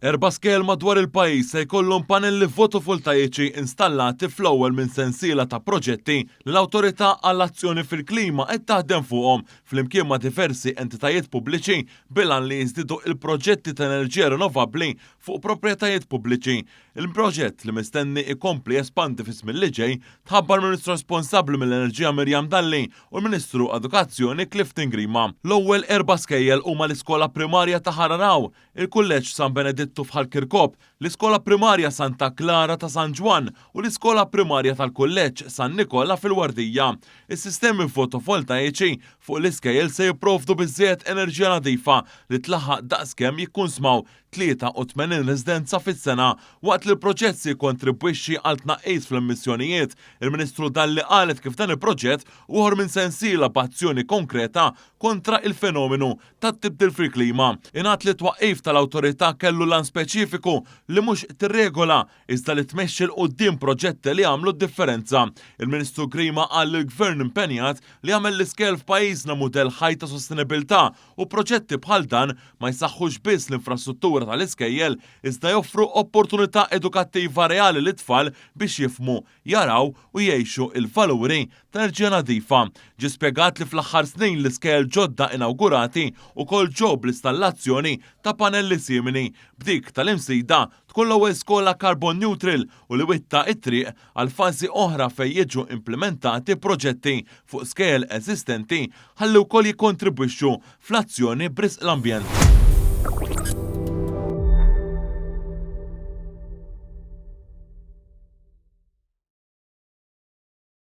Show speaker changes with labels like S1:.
S1: Erba' skel madwar il-pajjiż se jkollhom panelli fotovoltaiċi installati fl-ewwel minn sensiela ta' proġetti li l-Awtorità għall-Azzjoni fil-Klima qed taħdem fuqhom flimkien ma' diversi entitajiet pubbliċi bilan li jiżdiedu il-proġetti ta' enerġija rinnovabbli fuq proprjetajiet pubbliċi. Il-proġett li mistenni ikompli espandi fis-żmien li ġej tħabbar Ministru responsabbli mill-Enerġija Mirjam Dalli u l-Ministru Edukazzjoni Clifton Grima. L-ewwel erba' skejjel huma l-Iskola Primarja ta' Ħararaw, il-Kulleġġ San Benedittu f'Ħalkirkop, l-Iskola Primarja Santa Clara ta' San Ġwan u l-Iskola Primarja tal-Kulleġġ San Nikola fil-Wardija. Is-sistemi fotovoltaiċi fuq l-iskejjel se jipprovdu biżżejjed enerġija nadifa li tlaħħaq daqskemm jikkonsmaw 83 residenza fis-sena waqt li l-proġett se jikkontribwixxi għal tnaqqis fl-emissjonijiet. Il-Ministru Dalli qalet kif dan il-proġett uħor minn sensiela b'azzjoni konkreta kontra il-fenomenu tat-tibdil fil-klima. Ingħad li twaqqif tal-awtorità kellu lan speċifiku li mhux tirregola iżda li tmexxi l quddiem proġetti li għamlu d-differenza. Il-Ministru Grima qal li l-Gvern impenjat li jagħmel l-iskel f'pajjiżna mudell ħaj ta' sostenibilità u proġetti bħal dan ma jsaħħux biss l-infrastruttura tal-iskejjel iżda joffru opportunità edukattiva reali lit tfal biex jifhmu, jaraw u jgħixu il-valuri ta' enerġija nadifa. Ġie spjegat li fl-aħħar snin l-iskejjel ġodda inaugurati wkoll ġew bl-installazzjoni ta' panelli simili b'dik tal-imsida tkun l-ewwel skola carbon neutral u li witta t-triq għal fażi oħra fejn jiġu implementati proġetti fuq skejjel eżistenti ħalli wkoll jikkontribwixxu fl-azzjoni b'risq l-ambjent.